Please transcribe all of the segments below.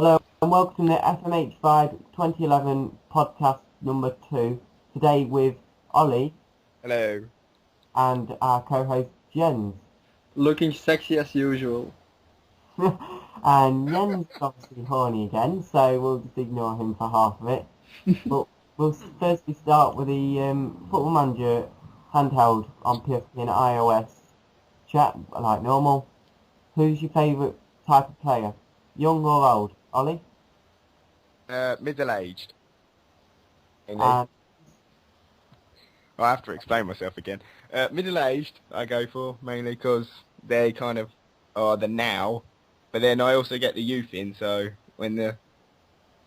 Hello and welcome to the FMHVibe 2011 podcast number 2. Today with Ollie. Hello. And our co-host Jens. Looking sexy as usual. And Jens is obviously horny again, so we'll just ignore him for half of it. But we'll firstly start with the Football Manager handheld on PSP and iOS chat, like normal. Who's your favourite type of player? Young or old? Ollie? Middle-aged. And I have to explain myself again. Middle-aged, I go for, mainly because they kind of are the now, but then I also get the youth in, so when the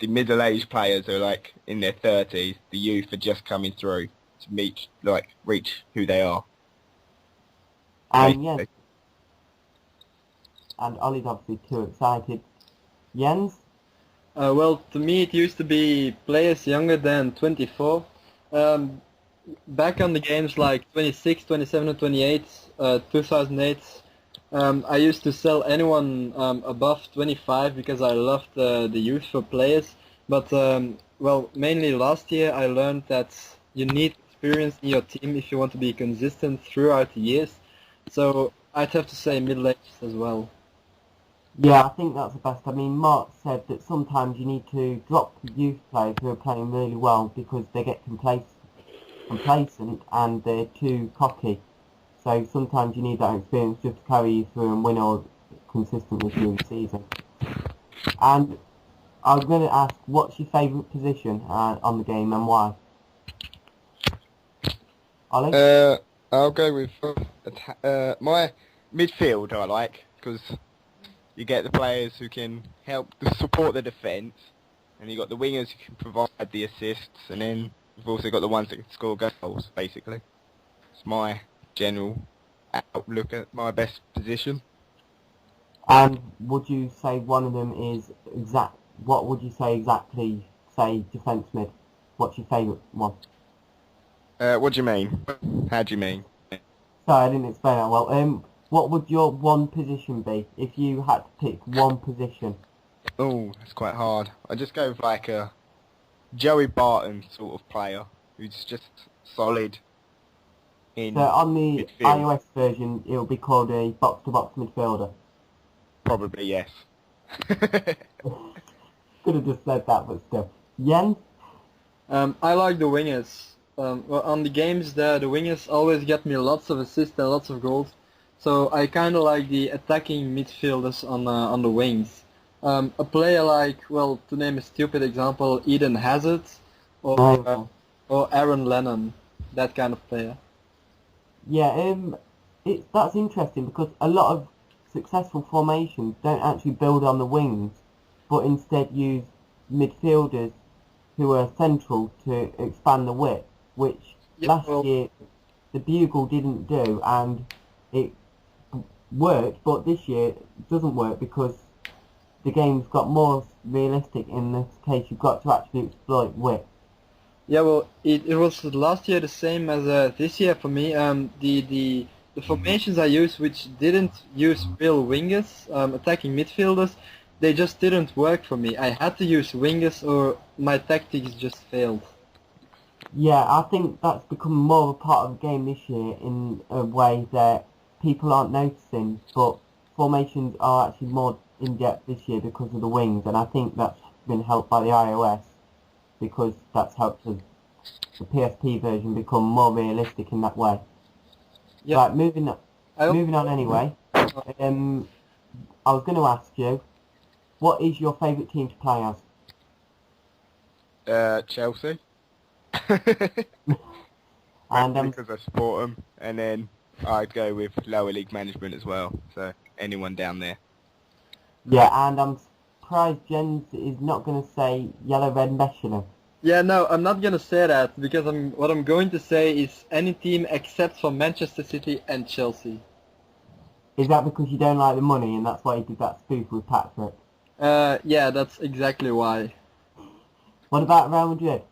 middle-aged players are like in their 30s, the youth are just coming through to reach who they are. Jens. And Ollie's obviously too excited. Jens? Well, to me it used to be players younger than 24. Back on the games like 26, 27 and 28, 2008, I used to sell anyone above 25 because I loved the youthful players. But, mainly last year I learned that you need experience in your team if you want to be consistent throughout the years. So I'd have to say middle-aged as well. Yeah, I think that's the best. I mean, Mark said that sometimes you need to drop the youth players who are playing really well because they get complacent and they're too cocky. So sometimes you need that experience just to carry you through and win all consistently through the season. And I was going to ask, what's your favourite position on the game and why? Ollie? I'll go with my midfield I like, because you get the players who can help to support the defence, and you've got the wingers who can provide the assists, and then you've also got the ones that can score goals, basically. It's my general outlook at my best position. And would you say one of them is what would you say exactly, say, defence mid? What's your favourite one? What do you mean? How do you mean? Sorry, I didn't explain that well. What would your one position be if you had to pick one position? Oh, that's quite hard. I just go with like a Joey Barton sort of player who's just solid in So on the midfield. iOS version, it'll be called a box-to-box midfielder. Probably, yes. Could have just said that, but still. Jens? I like the wingers. On the games the wingers always get me lots of assists and lots of goals. So I kind of like the attacking midfielders on the wings. A player like, well, to name a stupid example, Eden Hazard or Aaron Lennon, that kind of player. Yeah, that's interesting because a lot of successful formations don't actually build on the wings, but instead use midfielders who are central to expand the width, which last year the Bugle didn't do, and it worked, but this year it doesn't work because the game's got more realistic. In this case, you've got to actually exploit width. Yeah, well, it was last year the same as this year for me. The formations I used, which didn't use real wingers, attacking midfielders, they just didn't work for me. I had to use wingers or my tactics just failed. Yeah, I think that's become more of a part of the game this year in a way that people aren't noticing, but formations are actually more in-depth this year because of the wings, and I think that's been helped by the iOS because that's helped the PSP version become more realistic in that way. Yeah. Right, moving on anyway. I was going to ask you, what is your favourite team to play as? Chelsea. And because I support them, and then I'd go with lower league management as well, so anyone down there. Yeah, and I'm surprised Jens is not going to say Yellow Red Mechanum. Yeah, no, I'm not gonna say that because what I'm going to say is any team except for Manchester City and Chelsea. Is that because you don't like the money and that's why you did that spoof with Patrick? Yeah, that's exactly why. What about Real Madrid?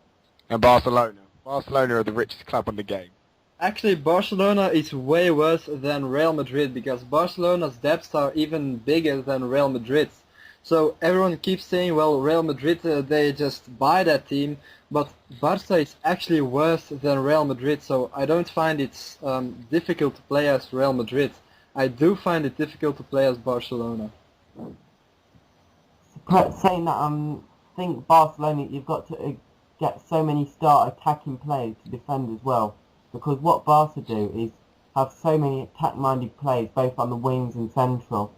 And Barcelona. Barcelona are the richest club on the game. Actually, Barcelona is way worse than Real Madrid because Barcelona's debts are even bigger than Real Madrid's. So everyone keeps saying, well, Real Madrid, they just buy that team, but Barca is actually worse than Real Madrid, so I don't find it difficult to play as Real Madrid. I do find it difficult to play as Barcelona. Saying that, I think Barcelona, you've got to get so many start attacking players to defend as well, because what Barca do is have so many attack-minded players, both on the wings and central,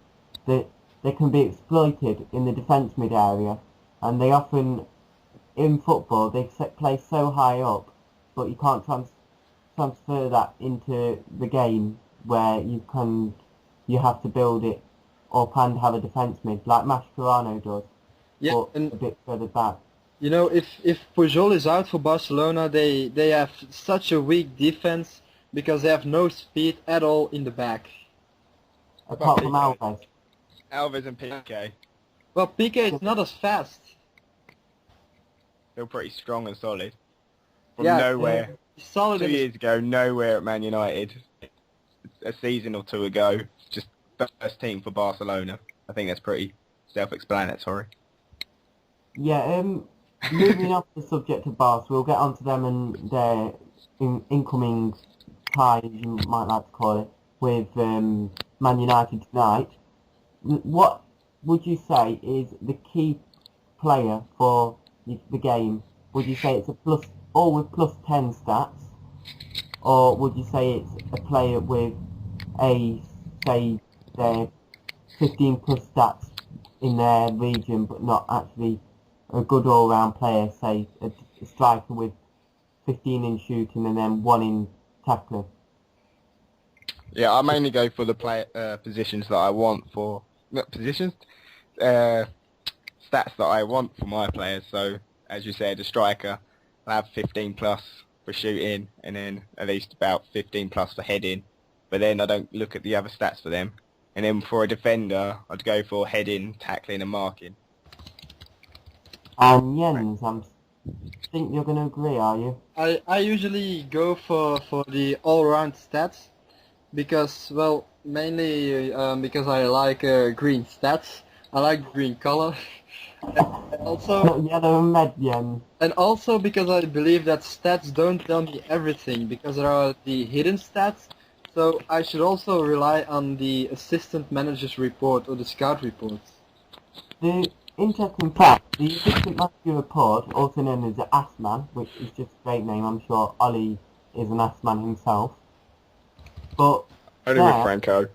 that they can be exploited in the defence mid area, and they often, in football, they play so high up, but you can't transfer that into the game where you have to build it up and have a defence mid, like Mascherano does, Yeah, but and a bit further back. you know, if Pujol is out for Barcelona, they have such a weak defense because they have no speed at all in the back. Apart from Piqué? Alves. Alves and Piqué, Well, Piqué is not as fast. they're pretty strong and solid. From Yeah, nowhere. He's solid 2 in his years ago, nowhere at Man United. A season or two ago, just first team for Barcelona. I think that's pretty self-explanatory. Yeah, moving off the subject of Barca, we'll get onto them and their incoming tie, as you might like to call it, with Man United tonight. What would you say is the key player for the game? Would you say it's a plus, all with plus 10 stats? Or would you say it's a player with say, their 15 plus stats in their region, but not actually a good all-round player, say a striker with 15 in shooting and then 1 in tackling? Yeah, I mainly go for the positions that I want for... Not positions? Stats that I want for my players. So, as you said, a striker, I'll have 15 plus for shooting and then at least about 15 plus for heading. But then I don't look at the other stats for them. And then for a defender, I'd go for heading, tackling and marking. And Jens, I think you're going to agree, are you? I usually go for the all-round stats because, well, mainly because I like green stats. I like green color. Also, Not yellow and red, Jens. and also because I believe that stats don't tell me everything because there are the hidden stats. So I should also rely on the assistant manager's report or the scout reports. The interesting fact, the assistant manager report, also known as the Assman, which is just a great name, I'm sure Ollie is an Assman himself. But Only there, with Franco.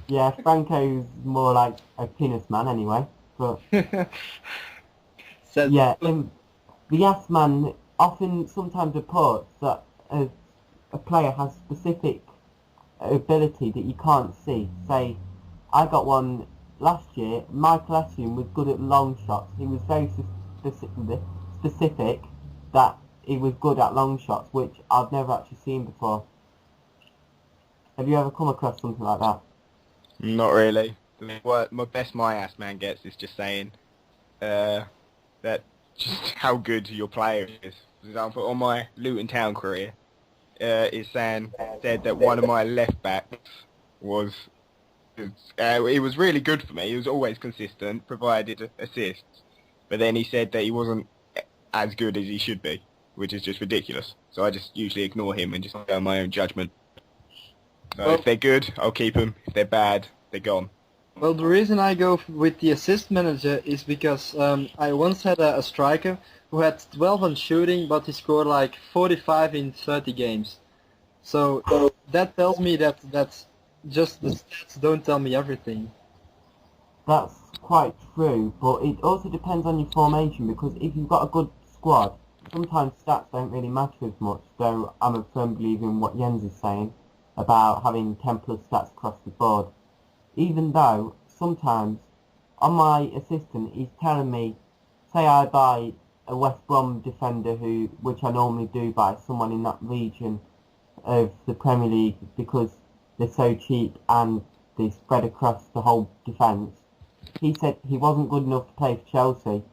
yeah, Franco's more like a penis man anyway. But Says, yeah, the Assman often sometimes reports that a player has specific ability that you can't see. Say, I got one last year. Michael Essien was good at long shots. He was very specific that he was good at long shots, which I've never actually seen before. Have you ever come across something like that? Not really. What my ass man gets is just saying that just how good your player is. For example, on my Luton Town career, said that one of my left backs was he was really good for me. He was always consistent, provided assists. But then he said that he wasn't as good as he should be, which is just ridiculous. So I just usually ignore him and just go on my own judgment. So Well, if they're good, I'll keep them. If they're bad, they're gone. well, the reason I go with the assist manager is because I once had a striker who had 12 on shooting, but he scored like 45 in 30 games. So that tells me that just the stats don't tell me everything. That's quite true, but it also depends on your formation, because if you've got a good squad, sometimes stats don't really matter as much, though I'm a firm believer in what Jens is saying about having 10 plus stats across the board. Even though sometimes on my assistant he's telling me, say I buy a West Brom defender which I normally do buy someone in that region of the Premier League because they're so cheap and they spread across the whole defence. He said he wasn't good enough to play for Chelsea,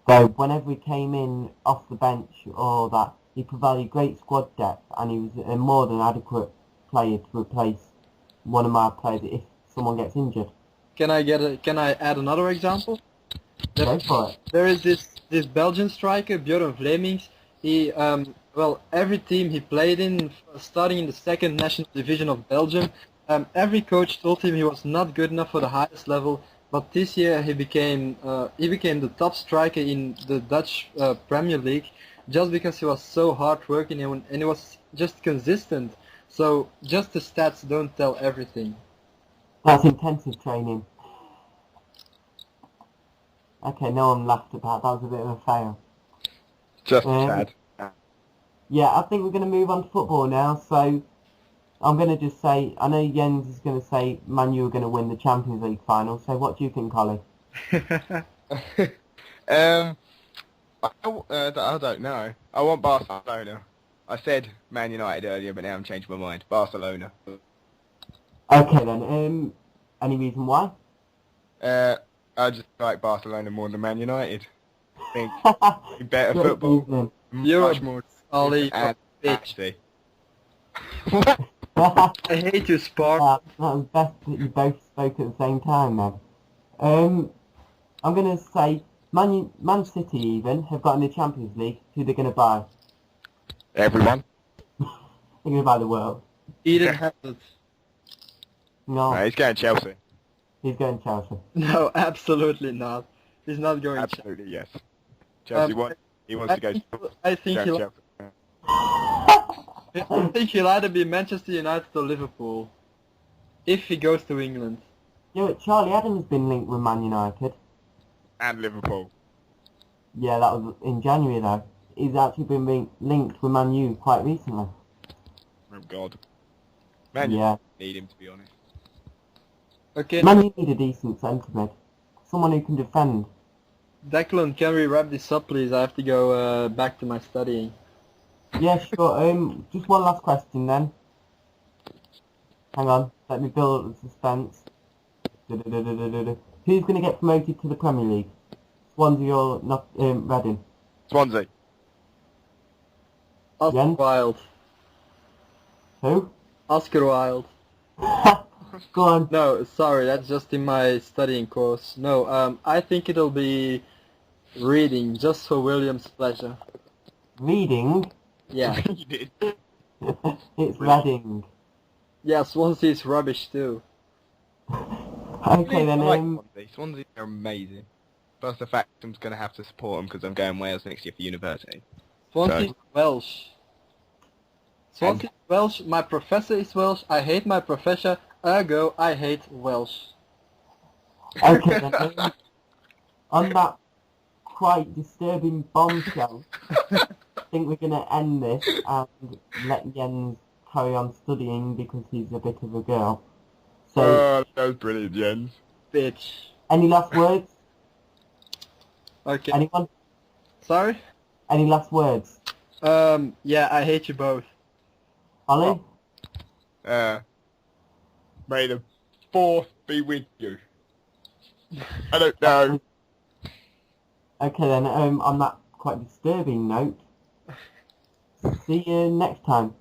though whenever he came in off the bench or that, he provided great squad depth and he was a more than adequate player to replace one of my players if someone gets injured. Can I add another example? Go for it. There is this Belgian striker, Björn Vlemings. He every team he played in, starting in the second national division of Belgium, every coach told him he was not good enough for the highest level. But this year he became the top striker in the Dutch Premier League, just because he was so hardworking and he was just consistent. So just the stats don't tell everything. That's intensive training. Okay, no one laughed at that. That was a bit of a fail. Just sad. Yeah, I think we're going to move on to football now. So I'm going to just say, I know Jens is going to say Man U are going to win the Champions League final. So what do you think, Ollie? I don't know. I want Barcelona. I said Man United earlier, but now I'm changing my mind. Barcelona. Okay then. Any reason why? I just like Barcelona more than Man United. I think better Great football, reasoning. much more. Ollie, And bitch. What? I hate you, Spark. That was best that you both spoke at the same time then. I'm going to say Man City even have got in the Champions League. Who they're going to buy? Everyone. They're going to buy the world. Eden Hazard. No, No, he's going Chelsea. he's going Chelsea. No, absolutely not. He's not going. Absolutely, yes. Chelsea wants. He wants to go. I think Go he'll. Chelsea. I think he'll either be Manchester United or Liverpool, if he goes to England. Yeah, but Charlie Adams has been linked with Man United. And Liverpool. Yeah, that was in January though. He's actually been linked with Man U quite recently. Oh God. Man, Yeah. you need him to be honest. Okay, Man U need a decent centre mid. Someone who can defend. Declan, can we wrap this up, please? I have to go back to my studying. Yeah, sure. Just one last question then. Hang on, let me build up the suspense. Who's going to get promoted to the Premier League? Swansea or not? Reading? Swansea. Oscar Jen? Wilde. Who? Oscar Wilde. Go on. No, sorry, that's just in my studying course. No, I think it'll be reading, just for William's pleasure. Reading? Yeah. You did. It's Reading. Yeah, Swansea's rubbish too. Okay then. I like Swansea. Swansea are amazing. Plus the fact I'm going to have to support them because I'm going Wales next year for university. Swansea's Welsh. Swansea's Welsh, my professor is Welsh, I hate my professor, ergo I hate Welsh. Okay then. On that quite disturbing bombshell, I think we're going to end this and let Jens carry on studying because he's a bit of a girl. So, That was brilliant, Jens. Bitch. any last words? Okay. Anyone? Sorry? Any last words? Yeah, I hate you both. Ollie? May the fourth be with you. I don't know. Okay then, on that quite disturbing note, see you next time.